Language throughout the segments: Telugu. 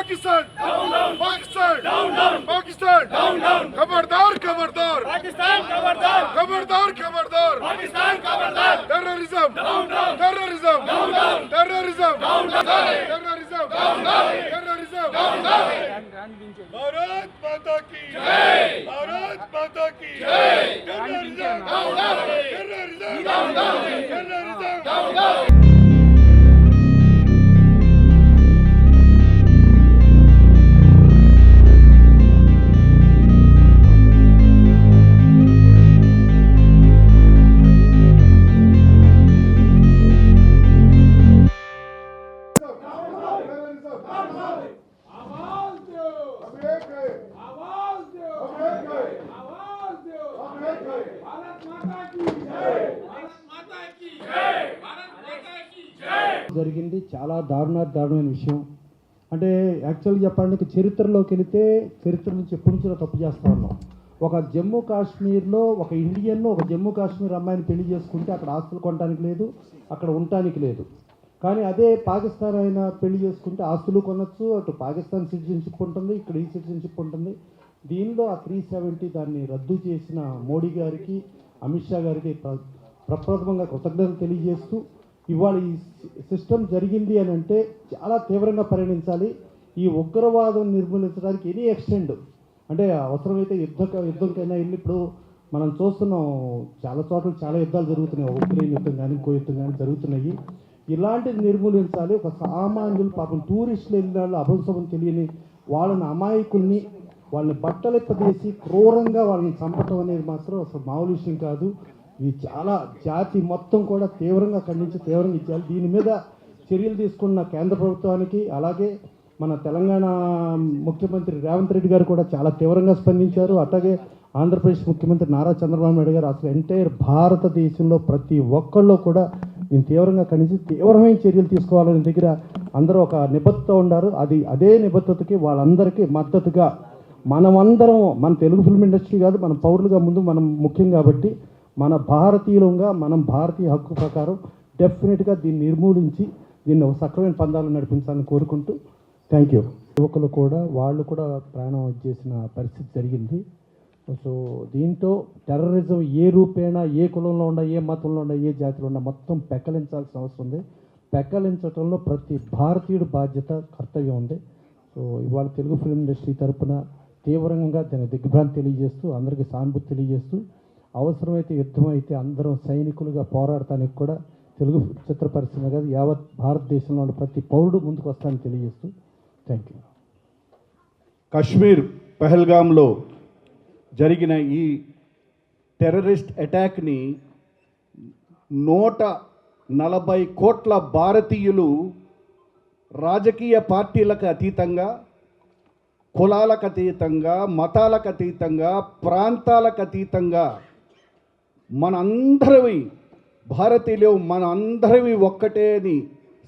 पाकिस्तान पाकिस्तान पाकिस्तान खबरदार खबरदार पाकिस्तान खबरदार खबरदार खबरदार पाकिस्तान खबरदार terrorism terrorism terrorism terrorism terrorism Bharat माता की जय भारत माता की जय टेररिज्म टेररिज्म జరిగింది చాలా దారుణమైన విషయం. అంటే యాక్చువల్గా చెప్పడానికి చరిత్రలోకి వెళితే చరిత్ర నుంచి ఎప్పటి నుంచో తప్పు చేస్తూ ఉన్నాం. ఒక జమ్మూ కాశ్మీర్లో ఒక ఇండియన్ ఒక జమ్మూ కాశ్మీర్ అమ్మాయిని పెళ్లి చేసుకుంటే అక్కడ ఆస్తులు కొనడానికి లేదు, అక్కడ ఉండటానికి లేదు. కానీ అదే పాకిస్తాన్ అయినా పెళ్లి చేసుకుంటే ఆస్తులు కొనవచ్చు, అటు పాకిస్తాన్ సిటిజన్షిప్ ఉంటుంది, ఇక్కడ ఈ సిటిజన్షిప్ ఉంటుంది. దీనిలో ఆ 370 దాన్ని రద్దు చేసిన మోడీ గారికి, అమిత్ షా గారికి ప్రప్రథమంగా కృతజ్ఞతలు తెలియజేస్తూ, ఇవాళ ఈ సిస్టమ్ జరిగింది అని అంటే చాలా తీవ్రంగా పరిగణించాలి. ఈ ఉగ్రవాదం నిర్మూలించడానికి ఎనీ ఎక్స్టెండ్ అంటే అవసరమైతే యుద్ధంకైనా వెళ్ళి, ఇప్పుడు మనం చూస్తున్నాం చాలా చోట్ల చాలా యుద్ధాలు జరుగుతున్నాయి, ఉక్రెయిన్ యుద్ధం కానీ ఇంకో యుద్ధం కానీ జరుగుతున్నాయి. ఇలాంటిది నిర్మూలించాలి. ఒక సామాన్యులు పాపం టూరిస్టులు వెళ్ళిన వాళ్ళు అభంశవం తెలియని వాళ్ళని అమాయకుల్ని వాళ్ళని బట్టలెప్పదీసి క్రూరంగా వాళ్ళని చంపటం అనేది మాత్రం అసలు మామూలు విషయం కాదు. ఇది చాలా జాతి మొత్తం కూడా తీవ్రంగా ఖండించి తీవ్రంగా ఇచ్చారు. దీని మీద చర్యలు తీసుకున్న కేంద్ర ప్రభుత్వానికి, అలాగే మన తెలంగాణ ముఖ్యమంత్రి రేవంత్ రెడ్డి గారు కూడా చాలా తీవ్రంగా స్పందించారు. అట్లాగే ఆంధ్రప్రదేశ్ ముఖ్యమంత్రి నారా చంద్రబాబు నాయుడు గారు, అసలు ఎంటైర్ భారతదేశంలో ప్రతి ఒక్కళ్ళు కూడా దీన్ని తీవ్రంగా ఖండించి తీవ్రమైన చర్యలు తీసుకోవాలనే దగ్గర అందరూ ఒక నిబద్ధత ఉన్నారు. అదే నిబద్ధతకి వాళ్ళందరికీ మద్దతుగా మనమందరం, మన తెలుగు ఫిల్మ్ ఇండస్ట్రీ కాదు, మన పౌరులుగా ముందు మనం ముఖ్యం కాబట్టి మన భారతీయులంగా మనం భారతీయ హక్కు ప్రకారం డెఫినెట్గా దీన్ని నిర్మూలించి దీన్ని ఒక సక్రమైన పందాలను నడిపించాలని కోరుకుంటూ థ్యాంక్ యూ. యువకులు కూడా వాళ్ళు కూడా ప్రాణం చేసిన పరిస్థితి జరిగింది. సో దీంతో టెర్రరిజం ఏ రూపేణా, ఏ కులంలో ఉండ, ఏ మతంలో ఉండ, ఏ జాతిలో ఉండ మొత్తం పెక్కలించాల్సిన అవసరం ఉంది. పెక్కలించడంలో ప్రతి భారతీయుడు బాధ్యత, కర్తవ్యం ఉంది. సో ఇవాళ తెలుగు ఫిల్మ్ ఇండస్ట్రీ తరఫున తీవ్రంగా దాని దిగ్భ్రాంతి తెలియజేస్తూ, అందరికీ సానుభూతి తెలియజేస్తూ, అవసరమైతే యుద్ధం అయితే అందరం సైనికులుగా పోరాడటానికి కూడా తెలుగు చిత్ర పరిశ్రమ కాదు యావత్ భారతదేశంలో ఉన్న ప్రతి పౌరుడు ముందుకు వస్తానని తెలియజేస్తూ థ్యాంక్ యూ. కశ్మీర్ పహల్గామ్లో జరిగిన ఈ టెర్రరిస్ట్ అటాక్ని 140 కోట్ల భారతీయులు రాజకీయ పార్టీలకు అతీతంగా, కులాలకు అతీతంగా, మతాలకు అతీతంగా, ప్రాంతాలకు అతీతంగా మనందరివి భారతీయులు మనందరివి ఒక్కటే అని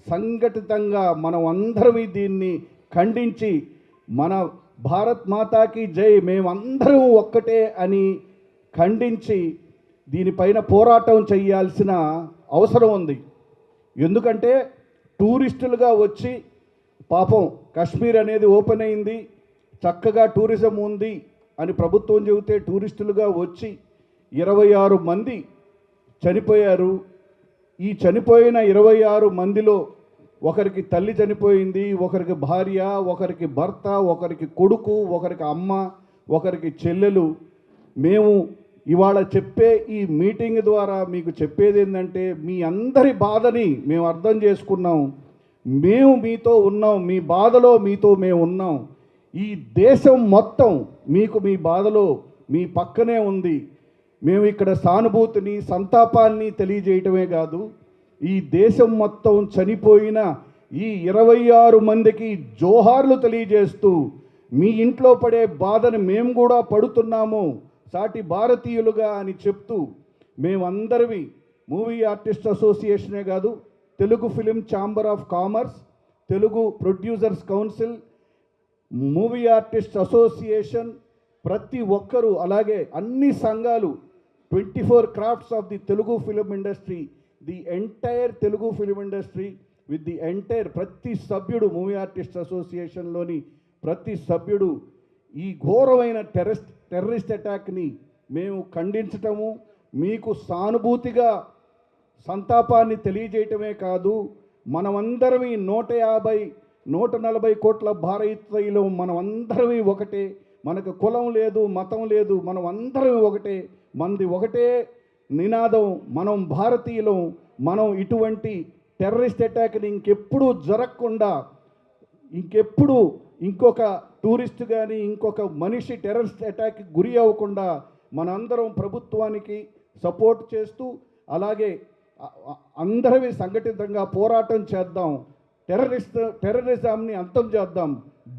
సంఘటితంగా మనం అందరివి దీన్ని ఖండించి మన భారత్ మాతాకి జై, మేమందరం ఒక్కటే అని ఖండించి దీనిపైన పోరాటం చేయాల్సిన అవసరం ఉంది. ఎందుకంటే టూరిస్టులుగా వచ్చి పాపం కాశ్మీర్ అనేది ఓపెన్ అయింది, చక్కగా టూరిజం ఉంది అని ప్రభుత్వం చెబితే టూరిస్టులుగా వచ్చి 26 మంది చనిపోయారు. ఈ చనిపోయిన 26 మందిలో ఒకరికి తల్లి చనిపోయింది, ఒకరికి భార్య, ఒకరికి భర్త, ఒకరికి కొడుకు, ఒకరికి అమ్మ, ఒకరికి చెల్లెలు. మేము ఇవాళ చెప్పే ఈ మీటింగ్ ద్వారా మీకు చెప్పేది ఏంటంటే, మీ అందరి బాధని మేము అర్థం చేసుకున్నాం, మేము మీతో ఉన్నాం, మీ బాధలో మీతో మేము ఉన్నాం. ఈ దేశం మొత్తం మీకు మీ బాధలో మీ పక్కనే ఉంది. మేము ఇక్కడ సానుభూతిని, సంతాపాన్ని తెలియజేయటమే కాదు, ఈ దేశం మొత్తం చనిపోయిన ఈ 26 మందికి జోహార్లు తెలియజేస్తూ, మీ ఇంట్లో పడే బాధను మేము కూడా పడుతున్నాము సాటి భారతీయులుగా అని చెప్తూ, మేమందరివి మూవీ ఆర్టిస్ట్ అసోసియేషనే కాదు, Telugu film chamber of commerce, Telugu producers council, movie artist association, ప్రతి ఒక్కరూ, అలాగే అన్ని సంఘాలు, 24 crafts of the Telugu film industry, the entire Telugu film industry, with the entire ప్రతి సభ్యుడు మూవీ ఆర్టిస్ట్ అసోసియేషన్లోని ప్రతి సభ్యుడు ఈ ఘోరమైన టెర్రరిస్ట్ అటాక్ని మేము ఖండించటము, మీకు సానుభూతిగా సంతాపాన్ని తెలియజేయటమే కాదు, మనమందరం ఈ 150-140 కోట్ల భారతీయులు మనమందరం ఒకటే, మనకు కులం లేదు, మతం లేదు, మనం అందరం ఒకటే, మనది ఒకటే నినాదం, మనం భారతీయులం. మనం ఇటువంటి టెర్రరిస్ట్ అటాక్ని ఇంకెప్పుడు జరగకుండా, ఇంకెప్పుడు ఇంకొక టూరిస్ట్ కానీ ఇంకొక మనిషి టెర్రరిస్ట్ అటాక్కి గురి అవ్వకుండా మనందరం ప్రభుత్వానికి సపోర్ట్ చేస్తూ, అలాగే అందరమే సంఘటితంగా పోరాటం చేద్దాం. టెర్రరిజంని అంతం చేద్దాం.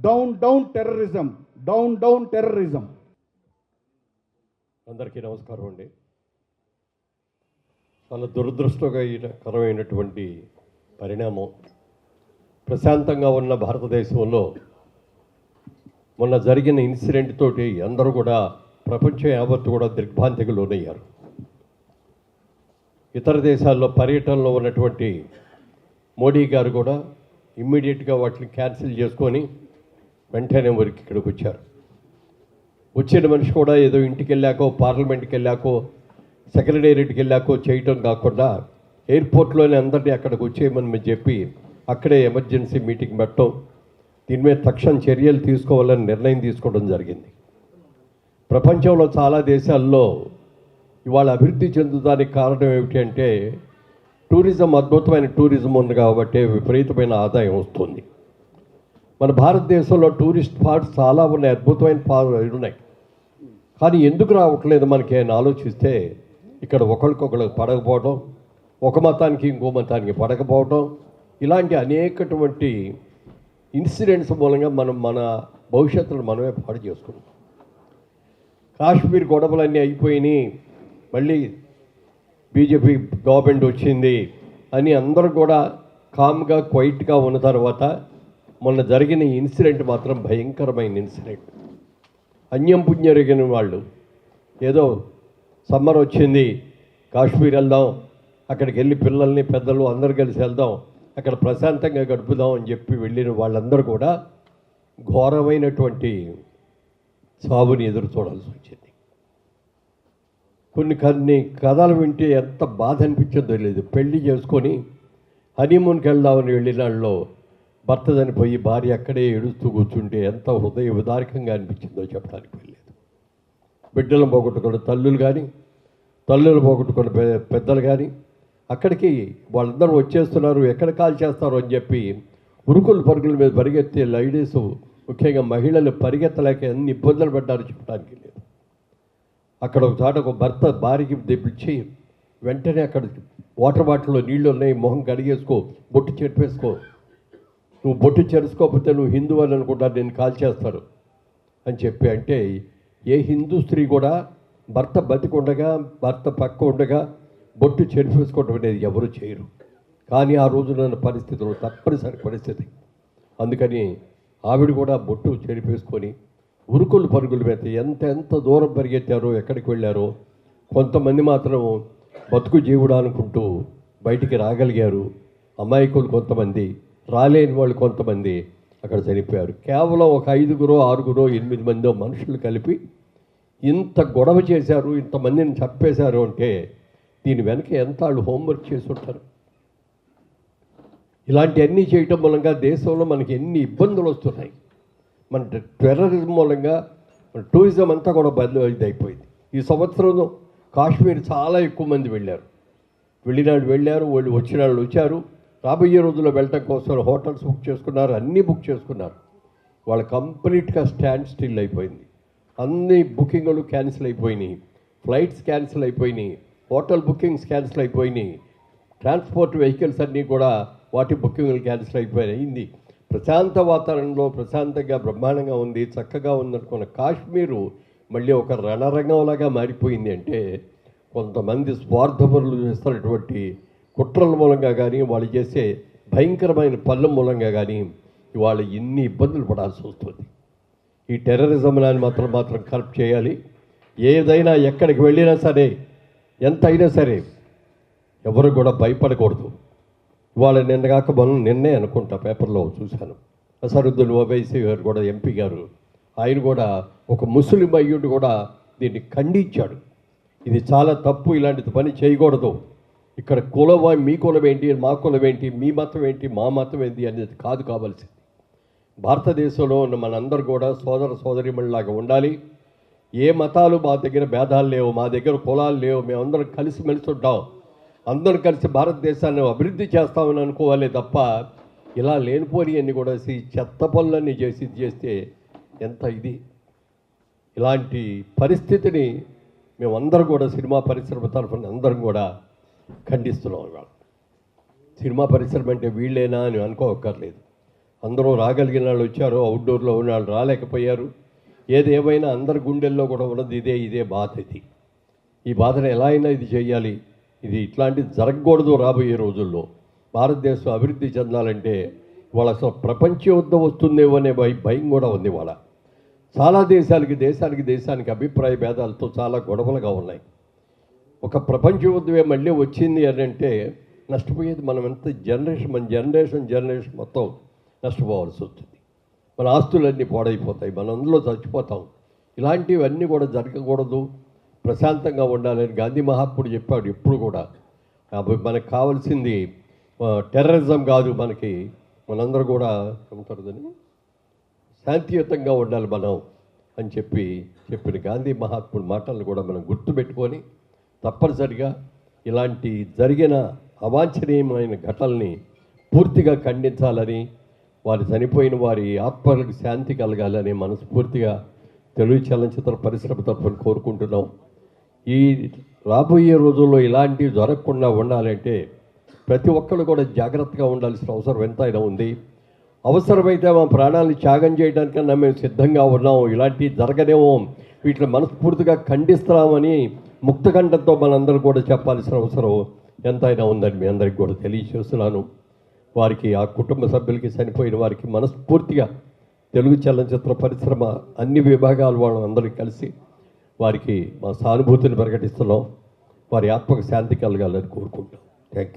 Down down terrorism, down down terrorism. అందరికీ నమస్కారం అండి. చాలా దురదృష్టకరమైనటువంటి పరిణామం. ప్రశాంతంగా ఉన్న భారతదేశంలో మొన్న జరిగిన ఇన్సిడెంట్ తోటి అందరూ కూడా ప్రపంచం యావత్తు కూడా దిగ్భ్రాంతికి లోనయ్యారు. ఇతర దేశాల్లో పర్యటనలో ఉన్నటువంటి మోడీ గారు కూడా ఇమ్మీడియట్గా వాటిని క్యాన్సిల్ చేసుకొని వెంటనే వరకు ఇక్కడికి వచ్చారు. వచ్చిన మనిషి కూడా ఏదో ఇంటికి వెళ్ళాకో, పార్లమెంట్కి వెళ్ళాకో, సెక్రటేరియట్కి వెళ్ళాకో చేయటం కాకుండా ఎయిర్పోర్ట్లోనే అందరినీ అక్కడికి వచ్చేయమని చెప్పి అక్కడే ఎమర్జెన్సీ మీటింగ్ పెట్టడం, దీని మీద తక్షణ చర్యలు తీసుకోవాలని నిర్ణయం తీసుకోవడం జరిగింది. ప్రపంచంలో చాలా దేశాల్లో ఇవాళ అభివృద్ధి చెందుతానికి కారణం ఏమిటి అంటే టూరిజం, అద్భుతమైన టూరిజం ఉంది కాబట్టి విపరీతమైన ఆదాయం వస్తుంది. మన భారతదేశంలో టూరిస్ట్ స్పాట్స్ చాలా ఉన్నాయి, అద్భుతమైన ఉన్నాయి. కానీ ఎందుకు రావట్లేదు మనకి అని ఆలోచిస్తే ఇక్కడ ఒకరికొకరికి పడకపోవడం, ఒక మతానికి ఇంకో మతానికి పడకపోవడం, ఇలాంటి అనేకటువంటి ఇన్సిడెంట్స్ మూలంగా మన భవిష్యత్తును మనమే పాడు చేసుకున్నాం. కాశ్మీర్ గొడవలన్నీ అయిపోయినాయి, మళ్ళీ బీజేపీ గవర్నమెంట్ వచ్చింది అని అందరూ కూడా కామ్గా క్వైట్గా ఉన్న తర్వాత మొన్న జరిగిన ఇన్సిడెంట్ మాత్రం భయంకరమైన ఇన్సిడెంట్. అన్యం పుణ్యరిగిన వాళ్ళు ఏదో సమ్మర్ వచ్చింది, కాశ్మీర్ వెళ్దాం, అక్కడికి వెళ్ళి పిల్లల్ని పెద్దలు అందరు కలిసి వెళ్దాం, అక్కడ ప్రశాంతంగా గడుపుదాం అని చెప్పి వెళ్ళిన వాళ్ళందరూ కూడా ఘోరమైనటువంటి సాగుని ఎదురు చూడాల్సి వచ్చింది. కొన్ని కథలు వింటే ఎంత బాధ అనిపించిందో లేదు. పెళ్లి చేసుకొని హనీమూన్కి వెళ్దామని వెళ్ళిన వాళ్ళలో భర్త చనిపోయి భార్య అక్కడే ఏడుస్తూ కూర్చుంటే ఎంత హృదయ ఉదారికంగా అనిపించిందో చెప్పడానికి వెళ్ళలేదు. బిడ్డలను పోగొట్టుకున్న తల్లులు కానీ, తల్లులు పోగొట్టుకున్న పెద్దలు కానీ అక్కడికి వాళ్ళందరూ వచ్చేస్తున్నారు, ఎక్కడ కాల్ చేస్తారు అని చెప్పి ఉరుకుల పరుగుల మీద పరిగెత్తే లేడీస్, ముఖ్యంగా మహిళలు పరిగెత్తలేక ఎన్ని ఇబ్బందులు పడ్డారో చెప్పడానికి లేదు. అక్కడ ఒక చోట ఒక భర్త భార్యకి తెప్పించి వెంటనే అక్కడ వాటర్ బాటిల్లో నీళ్ళు ఉన్నాయి, మొహం కడిగేసుకో, బొట్టు చెరిపేసుకో, నువ్వు బొట్టు చెరుసుకోకపోతే నువ్వు హిందూ అని అనుకుంటా, నేను కాల్ చేస్తారు అని చెప్పి. అంటే ఏ హిందూ స్త్రీ కూడా భర్త బతికుండగా, భర్త పక్క ఉండగా బొట్టు చెరిపేసుకోవటం అనేది ఎవరు చేయరు. కానీ ఆ రోజున పరిస్థితులు తప్పనిసరి పరిస్థితి. అందుకని ఆవిడ కూడా బొట్టు చెరిపేసుకొని ఉరుకులు పరుగులు మీద ఎంత దూరం పరిగెత్తారో, ఎక్కడికి వెళ్ళారో. కొంతమంది మాత్రం బతుకు జీవుడు అనుకుంటూ బయటికి రాగలిగారు. అమాయకులు కొంతమంది, రాలేని వాళ్ళు కొంతమంది అక్కడ చనిపోయారు. కేవలం ఒక 5, 6, 8 మందో మనుషులు కలిపి ఇంత గొడవ చేశారు, ఇంతమందిని చంపేశారు అంటే దీని వెనక ఎంత వాళ్ళు హోంవర్క్ చేసి ఉంటారు. ఇలాంటివన్నీ చేయటం మూలంగా దేశంలో మనకి ఎన్ని ఇబ్బందులు వస్తున్నాయి. మన టెర్రరిజం మూలంగా మన టూరిజం అంతా కూడా ఇదైపోయింది. ఈ సంవత్సరం కాశ్మీర్ చాలా ఎక్కువ మంది వెళ్ళారు, వెళ్ళారు, వాళ్ళు వచ్చిన వాళ్ళు వచ్చారు. రాబోయే రోజుల్లో వెళ్ళటం కోసం హోటల్స్ బుక్ చేసుకున్నారు, అన్నీ బుక్ చేసుకున్నారు. వాళ్ళు కంప్లీట్గా స్టాండ్ స్టిల్ అయిపోయింది. అన్ని బుకింగ్లు క్యాన్సిల్ అయిపోయినాయి, ఫ్లైట్స్ క్యాన్సిల్ అయిపోయినాయి, హోటల్ బుకింగ్స్ క్యాన్సిల్ అయిపోయినాయి, ట్రాన్స్పోర్ట్ వెహికల్స్ అన్నీ కూడా వాటి బుకింగ్లు క్యాన్సిల్ అయిపోయింది. ప్రశాంత వాతావరణంలో ప్రశాంతంగా బ్రహ్మాండంగా ఉంది, చక్కగా ఉందనుకున్న కాశ్మీరు మళ్ళీ ఒక రణరంగంలాగా మారిపోయింది. అంటే కొంతమంది స్వార్థపరులు చేస్తున్నటువంటి కుట్రల మూలంగా కానీ, వాళ్ళు చేసే భయంకరమైన పనుల మూలంగా కానీ ఇవాళ ఇన్ని ఇబ్బందులు పడాల్సి వస్తుంది. ఈ టెర్రరిజంని మాత్రం కరెక్ట్ చేయాలి. ఏదైనా ఎక్కడికి వెళ్ళినా సరే, ఎంత అయినా సరే ఎవరు కూడా భయపడకూడదు. ఇవాళ నిన్నగాక మనం నిన్నే అనుకుంటా పేపర్లో చూశాను, అసరుద్దీన్ ఓవైసీ గారు కూడా ఎంపీ గారు, ఆయన కూడా ఒక ముస్లిం అయ్యుడు కూడా దీన్ని ఖండించాడు. ఇది చాలా తప్పు, ఇలాంటి పని చేయకూడదు. ఇక్కడ కులం, మీ కులం ఏంటి, మా కులం ఏంటి, మీ మతం ఏంటి, మా మతం ఏంటి అనేది కాదు కావాల్సింది. భారతదేశంలో ఉన్న మనందరూ కూడా సోదర సోదరిమణిలాగా ఉండాలి. ఏ మతాలు మా దగ్గర భేదాలు లేవు, మా దగ్గర కులాలు లేవు, మేమందరం కలిసిమెలిసి ఉంటాం, అందరం కలిసి భారతదేశాన్ని అభివృద్ధి చేస్తామని అనుకోవాలి తప్ప ఇలా లేనిపోని అన్ని కూడా చెత్త పనులన్నీ చేస్తే ఎంత ఇది. ఇలాంటి పరిస్థితిని మేమందరం కూడా సినిమా పరిశ్రమ తరఫున అందరం కూడా ఖండిస్తున్నాం. ఇవాళ సినిమా పరిశ్రమ అంటే వీళ్ళేనా అని అనుకోవక్కర్లేదు. అందరూ రాగలిగిన వాళ్ళు వచ్చారు, అవుట్డోర్లో ఉన్న వాళ్ళు రాలేకపోయారు. ఏదేమైనా అందరి గుండెల్లో కూడా ఉన్నది ఇదే బాధ. ఈ బాధను ఎలా అయినా ఇది చేయాలి, ఇది ఇట్లాంటిది జరగకూడదు. రాబోయే రోజుల్లో భారతదేశం అభివృద్ధి చెందాలంటే వాళ్ళ అసలు ప్రపంచ యుద్ధం వస్తుందేమో అనే భయం కూడా ఉంది. వాళ్ళ చాలా దేశానికి అభిప్రాయ భేదాలతో చాలా గొడవలుగా ఉన్నాయి. ఒక ప్రపంచ యుద్ధమే మళ్ళీ వచ్చింది అని అంటే నష్టపోయేది మనం ఎంత మన జనరేషన్ మొత్తం నష్టపోవాల్సి వస్తుంది. మన ఆస్తులన్నీ పాడైపోతాయి, మనం అందులో చచ్చిపోతాం. ఇలాంటివన్నీ కూడా జరగకూడదు, ప్రశాంతంగా ఉండాలని గాంధీ మహాత్ముడు చెప్పాడు. ఎప్పుడు కూడా మనకు కావాల్సింది టెర్రరిజం కాదు, మనందరూ కూడా ఏమంటారు శాంతియుతంగా ఉండాలి మనం అని చెప్పిన గాంధీ మహాత్ముడి మాటలను కూడా మనం గుర్తుపెట్టుకొని తప్పనిసరిగా ఇలాంటి జరిగిన అవాంఛనీయమైన ఘటనల్ని పూర్తిగా ఖండించాలని, వారు చనిపోయిన వారి ఆత్మలకు శాంతి కలగాలని మనస్ఫూర్తిగా తెలుగు చలనచిత్ర పరిశ్రమ తరఫున కోరుకుంటున్నాం. ఈ రాబోయే రోజుల్లో ఇలాంటివి జరగకుండా ఉండాలంటే ప్రతి ఒక్కరు కూడా జాగ్రత్తగా ఉండాల్సిన అవసరం ఎంతైనా ఉంది. అవసరమైతే మా ప్రాణాలను త్యాగం చేయడానికన్నా మేము సిద్ధంగా ఉన్నాం. ఇలాంటివి జరగనేమో, వీటిని మనస్ఫూర్తిగా ఖండిస్తున్నామని ముక్తకంఠంతో మనందరూ కూడా చెప్పాల్సిన అవసరం ఎంతైనా ఉందని మీ అందరికీ కూడా తెలియజేస్తున్నాను. వారికి, ఆ కుటుంబ సభ్యులకి, చనిపోయిన వారికి మనస్ఫూర్తిగా తెలుగు చలనచిత్ర పరిశ్రమ అన్ని విభాగాల వాళ్ళు అందరికీ కలిసి వారికి మా సానుభూతిని ప్రకటిస్తున్నాం. వారి ఆత్మకు శాంతి కలగాలని కోరుకుంటాం. Thank you.